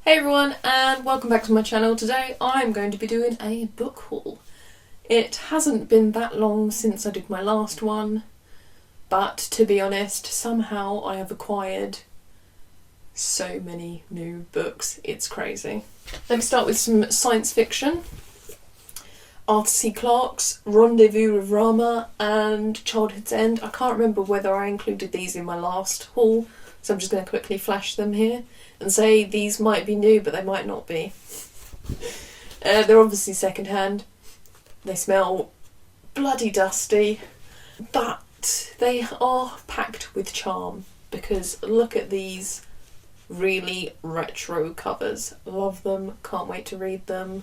Hey everyone, and welcome back to my channel. Today I'm going to be doing a book haul. It hasn't been that long since I did my last one, but to be honest, somehow I have acquired so many new books. It's crazy. Let me start with some science fiction. Arthur C. Clarke's Rendezvous with Rama and Childhood's End. I can't remember whether I included these in my last haul, so I'm just going to quickly flash them here and say these might be new, but they might not be. They're obviously second-hand. They smell bloody dusty, but they are packed with charm because look at these really retro covers. Love them, can't wait to read them.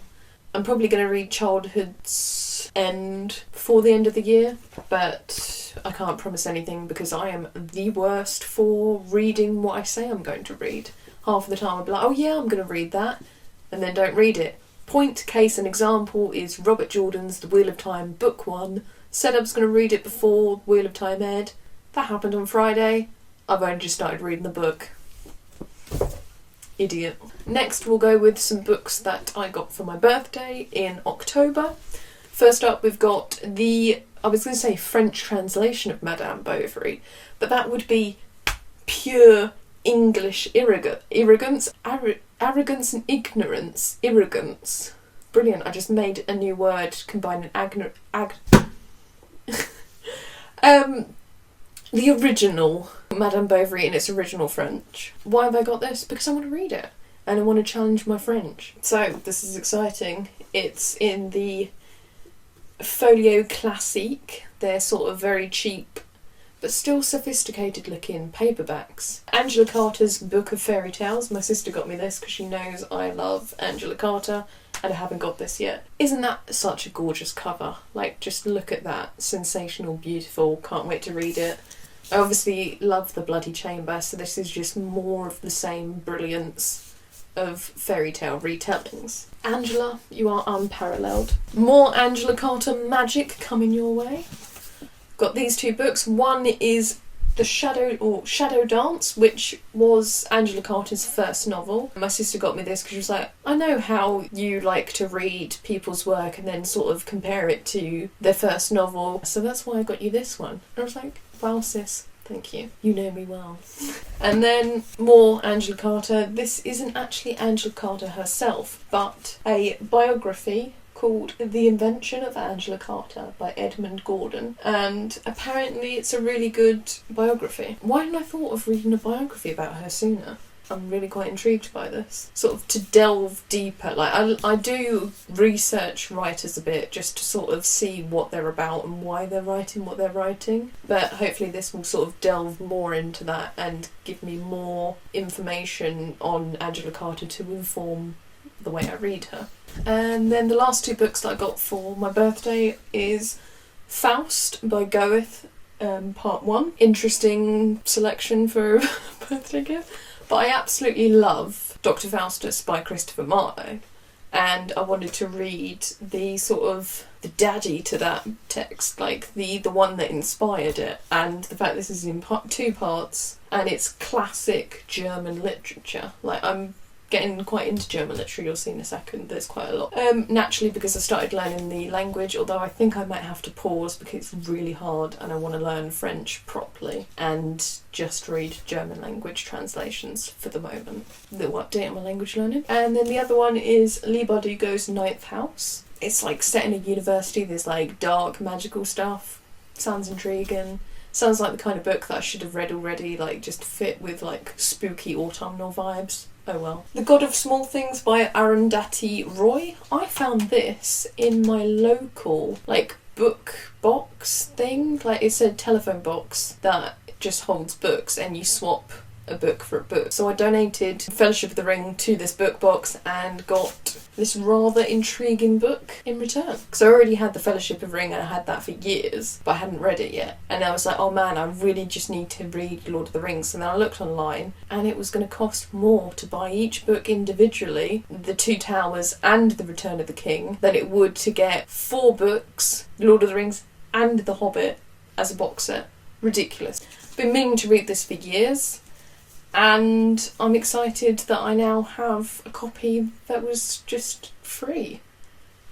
I'm probably going to read Childhood's End before the end of the year, but I can't promise anything because I am the worst for reading what I say I'm going to read. Half of the time I'll be like, oh yeah, I'm going to read that, and then don't read it. Point, case and example is Robert Jordan's The Wheel of Time, Book 1. Said I was going to read it before Wheel of Time aired. That happened on Friday. I've only just started reading the book. Idiot. Next we'll go with some books that I got for my birthday in October. First up we've got I was going to say French translation of Madame Bovary, but that would be pure English arrogance and ignorance. Arrogance. Brilliant, I just made a new word combining the original Madame Bovary in its original French. Why have I got this? Because I want to read it and I want to challenge my French. So this is exciting. It's in the Folio Classique. They're sort of very cheap but still sophisticated looking paperbacks. Angela Carter's Book of Fairy Tales. My sister got me this because she knows I love Angela Carter and I haven't got this yet. Isn't that such a gorgeous cover? Like, just look at that. Sensational, beautiful, can't wait to read it. I obviously love The Bloody Chamber, so this is just more of the same brilliance of fairy tale retellings. Angela, you are unparalleled. More Angela Carter magic coming your way. Got these two books. One is The Shadow Dance, which was Angela Carter's first novel. My sister got me this because she was like, I know how you like to read people's work and then sort of compare it to their first novel, so that's why I got you this one. And I was like, wow sis, thank you. You know me well. And then more Angela Carter. This isn't actually Angela Carter herself, but a biography called The Invention of Angela Carter by Edmund Gordon, and apparently it's a really good biography. Why hadn't I thought of reading a biography about her sooner? I'm really quite intrigued by this. Sort of to delve deeper, like I do research writers a bit just to sort of see what they're about and why they're writing what they're writing, but hopefully this will sort of delve more into that and give me more information on Angela Carter to inform the way I read her. And then the last two books that I got for my birthday is Faust by Goethe, part 1. Interesting selection for a birthday gift. But I absolutely love Dr. Faustus by Christopher Marlowe, and I wanted to read the sort of the daddy to that text, like the one that inspired it, and the fact this is in two parts and it's classic German literature. Like, I'm getting quite into German literature, you'll see in a second, there's quite a lot. Naturally, because I started learning the language, although I think I might have to pause because it's really hard and I want to learn French properly and just read German language translations for the moment. Little update on my language learning. And then the other one is Leigh Bardugo's Ninth House. It's like set in a university, there's like dark magical stuff. Sounds intriguing. Sounds like the kind of book that I should have read already, like just fit with like spooky autumnal vibes. Oh well. The God of Small Things by Arundhati Roy. I found this in my local like book box thing. Like, it's a telephone box that just holds books and you swap a book for a book. So I donated Fellowship of the Ring to this book box and got this rather intriguing book in return. Because I already had the Fellowship of the Ring and I had that for years, but I hadn't read it yet. And I was like, oh man, I really just need to read Lord of the Rings. And then I looked online and it was going to cost more to buy each book individually, The Two Towers and The Return of the King, than it would to get 4 books, Lord of the Rings and The Hobbit, as a box set. Ridiculous. Been meaning to read this for years. And I'm excited that I now have a copy that was just free.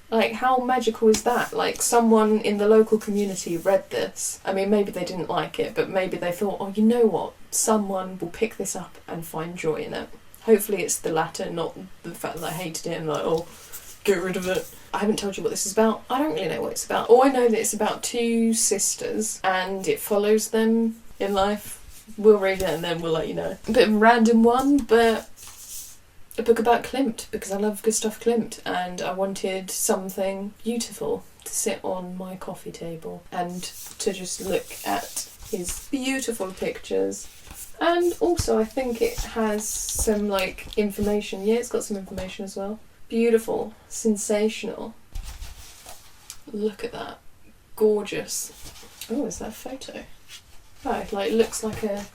Like, how magical is that? Like, someone in the local community read this. I mean, maybe they didn't like it, but maybe they thought, oh, you know what? Someone will pick this up and find joy in it. Hopefully it's the latter, not the fact that I hated it and like, oh, get rid of it. I haven't told you what this is about. I don't really know what it's about. All I know that it's about two sisters and it follows them in life. We'll read it and then we'll let you know. A bit of a random one, but a book about Klimt, because I love Gustav Klimt and I wanted something beautiful to sit on my coffee table and to just look at his beautiful pictures. And also I think it has some like information. Yeah, it's got some information as well. Beautiful, sensational. Look at that. Gorgeous. Oh, is that a photo? Oh, it like looks like a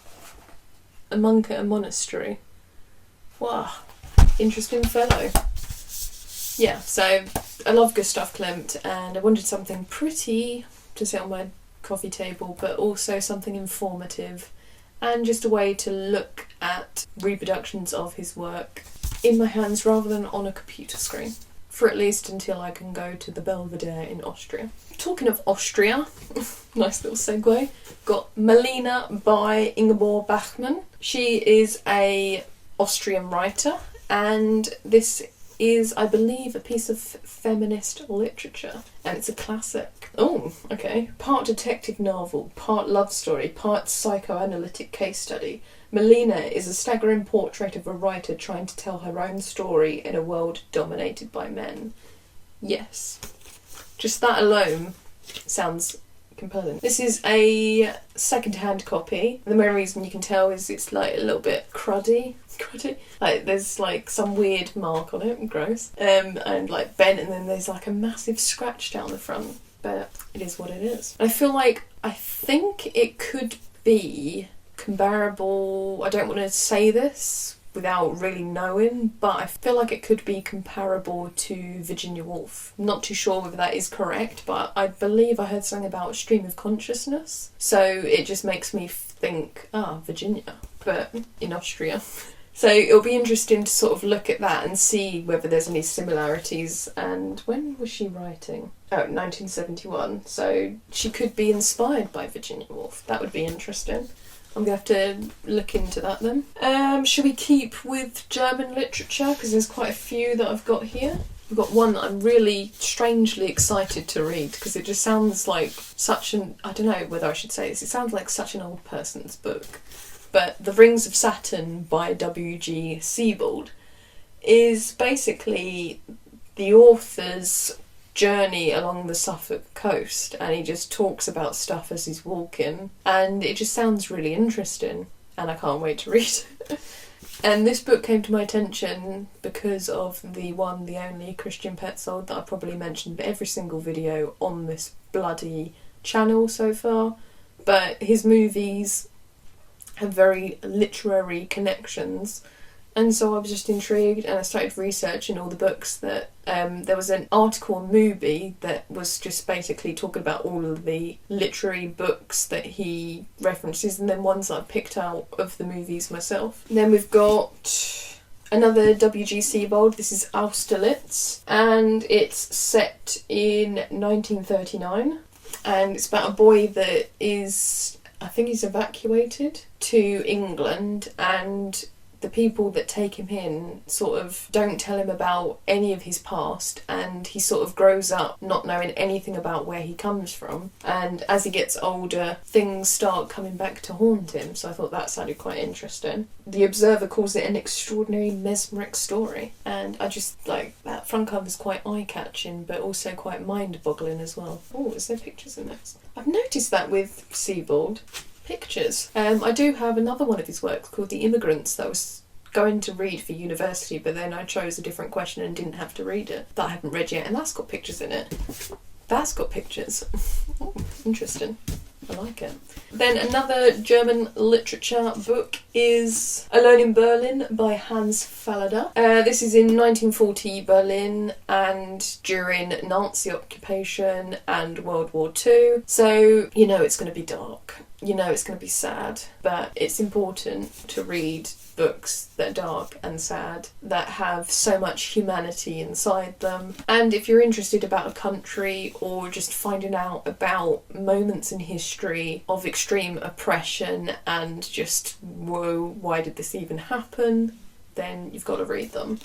monk at a monastery. Wow. Interesting fellow. Yeah, so I love Gustav Klimt and I wanted something pretty to sit on my coffee table, but also something informative and just a way to look at reproductions of his work in my hands rather than on a computer screen, for at least until I can go to the Belvedere in Austria. Talking of Austria, nice little segue, got Melina by Ingeborg Bachmann. She is a Austrian writer and this is, I believe, a piece of feminist literature and it's a classic. Oh, okay. Part detective novel, part love story, part psychoanalytic case study. Melina is a staggering portrait of a writer trying to tell her own story in a world dominated by men. Yes. Just that alone sounds compelling. This is a second-hand copy. The main reason you can tell is it's like a little bit cruddy. Like there's like some weird mark on it, gross. And like bent, and then there's like a massive scratch down the front. But it is what it is. I think it could be comparable. I don't want to say this without really knowing, but I feel like it could be comparable to Virginia Woolf. I'm not too sure whether that is correct, but I believe I heard something about stream of consciousness. So it just makes me think, Virginia, but in Austria. So it'll be interesting to sort of look at that and see whether there's any similarities. And when was she writing? Oh, 1971. So she could be inspired by Virginia Woolf. That would be interesting. I'm going to have to look into that then. Should we keep with German literature? Because there's quite a few that I've got here. I've got one that I'm really strangely excited to read because it just sounds like such an... I don't know whether I should say this. It sounds like such an old person's book. But The Rings of Saturn by W.G. Sebald is basically the author's journey along the Suffolk coast, and he just talks about stuff as he's walking, and it just sounds really interesting, and I can't wait to read it. And this book came to my attention because of the one, the only Christian Petzold that I probably mentioned in every single video on this bloody channel so far. But his movies have very literary connections, and so I was just intrigued and I started researching all the books that there was an article on Mubi that was just basically talking about all of the literary books that he references and then ones that I picked out of the movies myself. And then we've got another W.G. Sebald. This is Austerlitz and it's set in 1939 and it's about a boy that is, I think he's evacuated to England, and the people that take him in sort of don't tell him about any of his past, and he sort of grows up not knowing anything about where he comes from, and as he gets older things start coming back to haunt him. So I thought that sounded quite interesting. The Observer calls it an extraordinary mesmeric story, and I just like that front cover is quite eye-catching but also quite mind-boggling as well. Oh, is there pictures in this? I've noticed that with Sebald. Pictures. I do have another one of his works called The Immigrants that I was going to read for university, but then I chose a different question and didn't have to read it, that I haven't read yet, and that's got pictures in it. That's got pictures. Oh, interesting. I like it. Then another German literature book is Alone in Berlin by Hans Fallada. This is in 1940 Berlin and during Nazi occupation and World War II. So, you know it's going to be dark. you know it's going to be sad, but it's important to read books that are dark and sad, that have so much humanity inside them. And if you're interested about a country, or just finding out about moments in history of extreme oppression and just, whoa, why did this even happen, then you've got to read them.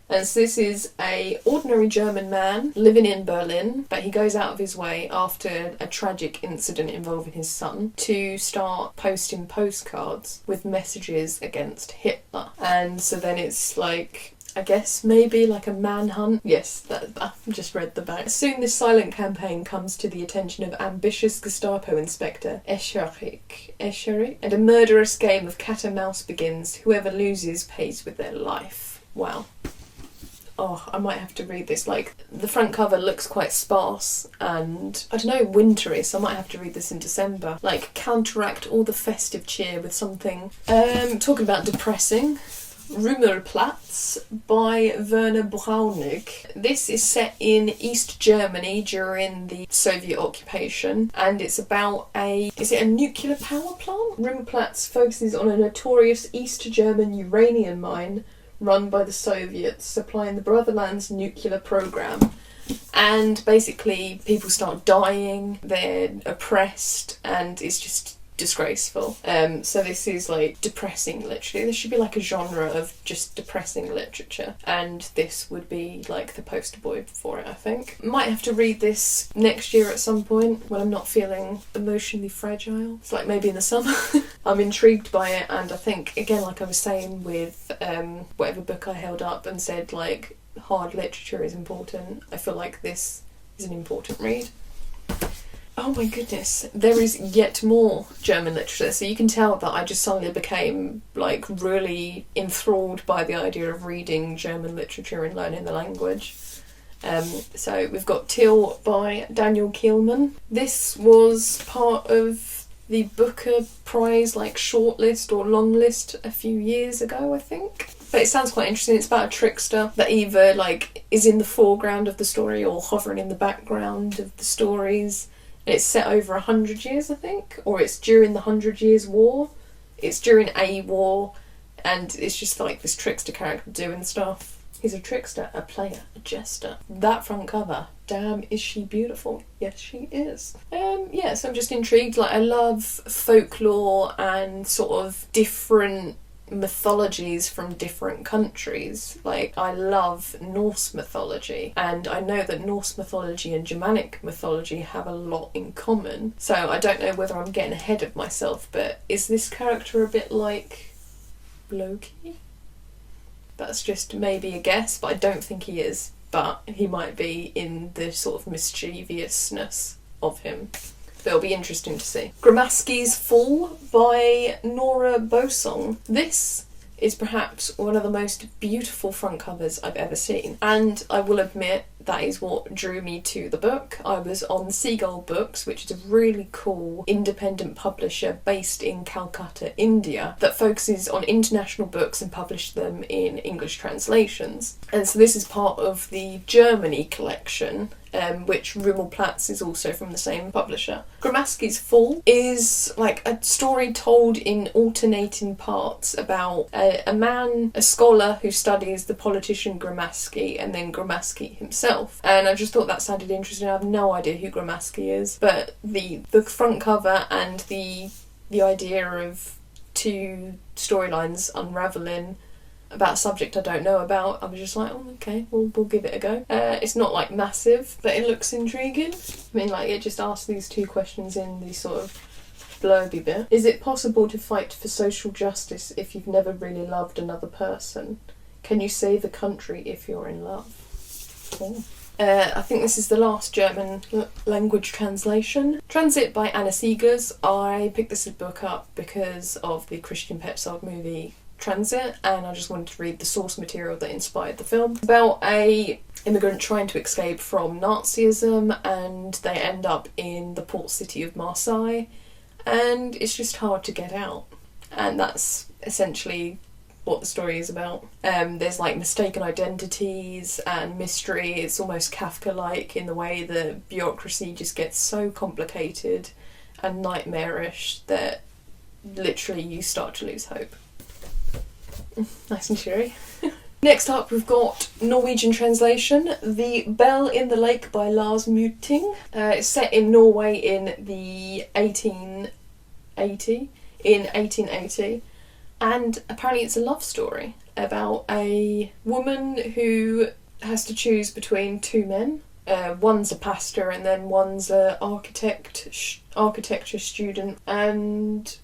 And so this is a ordinary German man living in Berlin, but he goes out of his way after a tragic incident involving his son to start posting postcards with messages against Hitler. And so then it's like, I guess maybe like a manhunt. Yes, I've just read the back. Soon this silent campaign comes to the attention of ambitious Gestapo Inspector Escherich, and a murderous game of cat and mouse begins. Whoever loses pays with their life. Wow. Oh, I might have to read this. Like, the front cover looks quite sparse and, I don't know, wintry, so I might have to read this in December. Like, counteract all the festive cheer with something. Talking about depressing. Riverplatz by Werner Braunig. This is set in East Germany during the Soviet occupation, and it's about is it a nuclear power plant? Riverplatz focuses on a notorious East German uranium mine run by the Soviets, supplying the Brotherland's nuclear program. And basically people start dying, they're oppressed, and it's just disgraceful. So this is like depressing literature. This should be like a genre of just depressing literature, and this would be like the poster boy for it, I think. Might have to read this next year at some point when I'm not feeling emotionally fragile. It's like maybe in the summer. I'm intrigued by it, and I think, again, like I was saying with whatever book I held up and said like hard literature is important, I feel like this is an important read. Oh my goodness, there is yet more German literature, so you can tell that I just suddenly became like really enthralled by the idea of reading German literature and learning the language. So we've got Teal by Daniel Kehlmann. This was part of the Booker Prize like shortlist or long list a few years ago, I think. But it sounds quite interesting. It's about a trickster that either like is in the foreground of the story or hovering in the background of the stories. It's set over 100 years, I think, or it's during the 100 Years' War. It's during a war, and it's just like this trickster character doing stuff. He's a trickster, a player, a jester. That front cover, damn, is she beautiful? Yes, she is. So I'm just intrigued. Like, I love folklore and sort of different mythologies from different countries. Like, I love Norse mythology, and I know that Norse mythology and Germanic mythology have a lot in common, so I don't know whether I'm getting ahead of myself, but is this character a bit like Loki? That's just maybe a guess, but I don't think he is, but he might be in the sort of mischievousness of him. But it'll be interesting to see. Gramskis Fall by Nora Bosong. This is perhaps one of the most beautiful front covers I've ever seen, and I will admit that is what drew me to the book. I was on Seagull Books, which is a really cool independent publisher based in Calcutta, India, that focuses on international books and publishes them in English translations. And so this is part of the Germany collection, which Riverplatz is also from the same publisher. Gramskis Fall is like a story told in alternating parts about a man, a scholar who studies the politician Gramsci, and then Gramsci himself. And I just thought that sounded interesting. I have no idea who Gramsci is, but the front cover and the idea of two storylines unravelling about a subject I don't know about, I was just like, oh, okay, we'll give it a go. It's not like massive, but it looks intriguing. I mean, like, it just asks these two questions in the sort of blurby bit. Is it possible to fight for social justice if you've never really loved another person? Can you save a country if you're in love? Cool. I think this is the last German language translation. Transit by Anna Siegers. I picked this book up because of the Christian Petzold movie Transit, and I just wanted to read the source material that inspired the film. About a immigrant trying to escape from Nazism, and they end up in the port city of Marseille, and it's just hard to get out. And that's essentially what the story is about. There's like mistaken identities and mystery. It's almost Kafka-like in the way that bureaucracy just gets so complicated, and nightmarish that literally you start to lose hope. Nice and cheery. Next up we've got Norwegian translation, The Bell in the Lake by Lars Muting. It's set in Norway in the 1880, and apparently it's a love story about a woman who has to choose between two men. One's a pastor and then one's a architecture student, and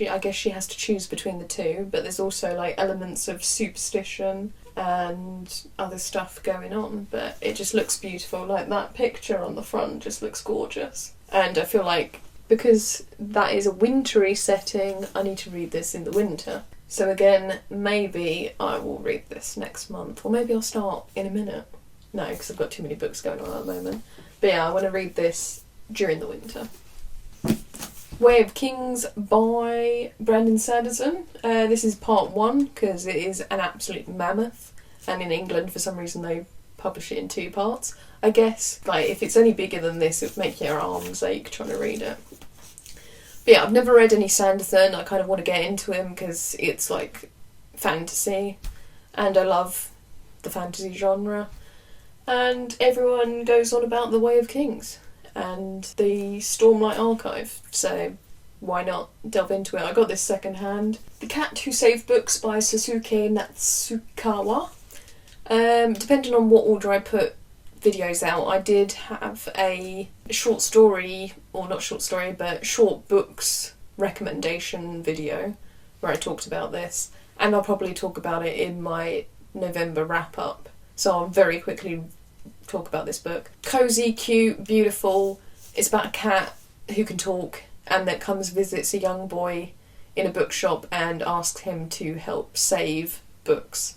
I guess she has to choose between the two, but there's also like elements of superstition and other stuff going on, but it just looks beautiful. Like that picture on the front just looks gorgeous, and I feel like because that is a wintry setting, I need to read this in the winter. So again, maybe I will read this next month, or maybe I'll start in a minute. No, because I've got too many books going on at the moment. But yeah, I want to read this during the winter. Way of Kings by Brandon Sanderson. This is part 1 because it is an absolute mammoth, and in England for some reason they publish it in 2 parts. I guess like if it's any bigger than this it would make your arms ache trying to read it. But yeah, I've never read any Sanderson. I kind of want to get into him because it's like fantasy and I love the fantasy genre, and everyone goes on about the Way of Kings and the Stormlight Archive, so why not delve into it? I got this second hand. The Cat Who Saved Books by Sasuke Natsukawa. Depending on what order I put videos out, I did have a short story, or not short story, but short books recommendation video where I talked about this, and I'll probably talk about it in my November wrap up, so I'll very quickly talk about this book. Cozy, cute, beautiful. It's about a cat who can talk and that visits a young boy in a bookshop and asks him to help save books.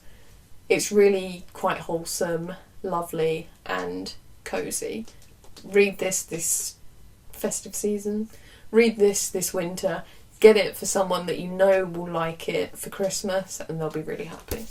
It's really quite wholesome, lovely and cozy. Read this festive season. Read this winter. Get it for someone that you know will like it for Christmas and they'll be really happy.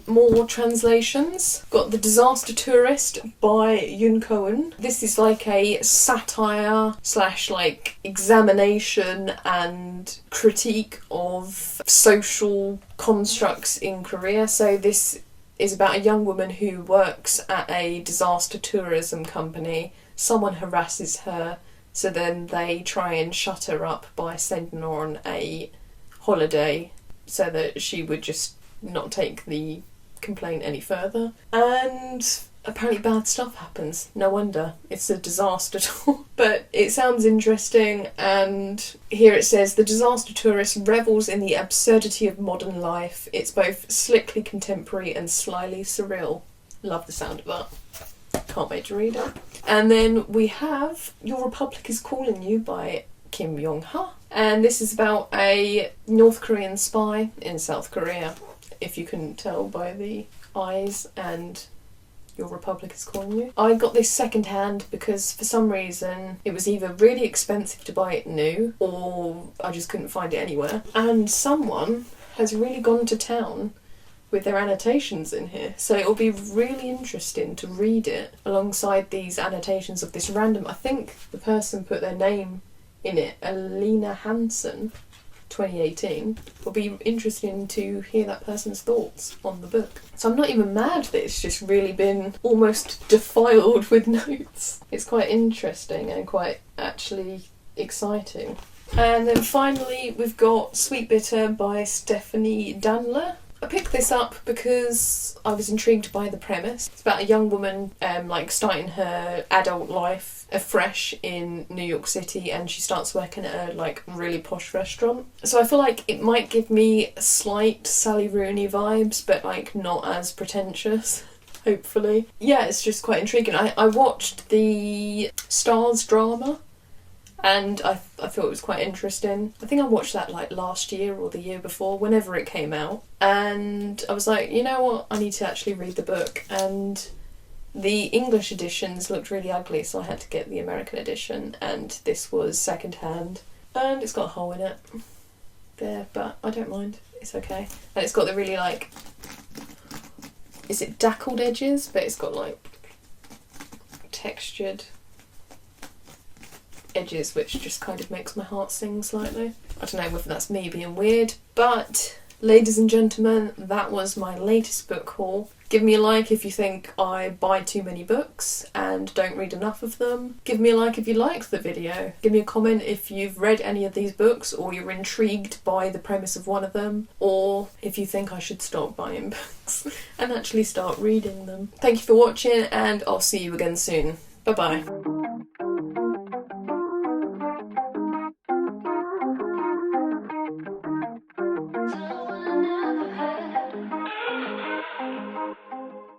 More translations. Got The Disaster Tourist by Yun Cohen. This is like a satire / like examination and critique of social constructs in Korea. So this is about a young woman who works at a disaster tourism company. Someone harasses her, so then they try and shut her up by sending her on a holiday so that she would just not take the complaint any further. And apparently bad stuff happens. No wonder. It's a disaster tour. But it sounds interesting, and here it says, The Disaster Tourist revels in the absurdity of modern life. It's both slickly contemporary and slyly surreal. Love the sound of that. Can't wait to read it. And then we have Your Republic is Calling You by Kim Yong-ha. And this is about a North Korean spy in South Korea, if you couldn't tell by the eyes and Your Republic is Calling You. I got this second hand because for some reason it was either really expensive to buy it new or I just couldn't find it anywhere. And someone has really gone to town with their annotations in here. So it'll be really interesting to read it alongside these annotations of this random, I think the person put their name in it, Alina Hansen, 2018. It'll be interesting to hear that person's thoughts on the book. So I'm not even mad that it's just really been almost defiled with notes. It's quite interesting and quite actually exciting. And then finally we've got Sweet Bitter by Stephanie Danler. I picked this up because I was intrigued by the premise. It's about a young woman starting her adult life afresh in New York City, and she starts working at a really posh restaurant. So I feel like it might give me slight Sally Rooney vibes, but not as pretentious, hopefully. Yeah, it's just quite intriguing. I watched the Stars drama and I thought it was quite interesting. I think I watched that last year or the year before, whenever it came out. And I was like, you know what, I need to actually read the book. And the English editions looked really ugly, so I had to get the American edition. And this was second hand. And it's got a hole in it there, but I don't mind. It's okay. And it's got the really is it dackled edges? But it's got textured edges, which just kind of makes my heart sing slightly. I don't know whether that's me being weird, but ladies and gentlemen, that was my latest book haul. Give me a like if you think I buy too many books and don't read enough of them. Give me a like if you liked the video. Give me a comment if you've read any of these books or you're intrigued by the premise of one of them, or if you think I should stop buying books and actually start reading them. Thank you for watching, and I'll see you again soon. Bye bye.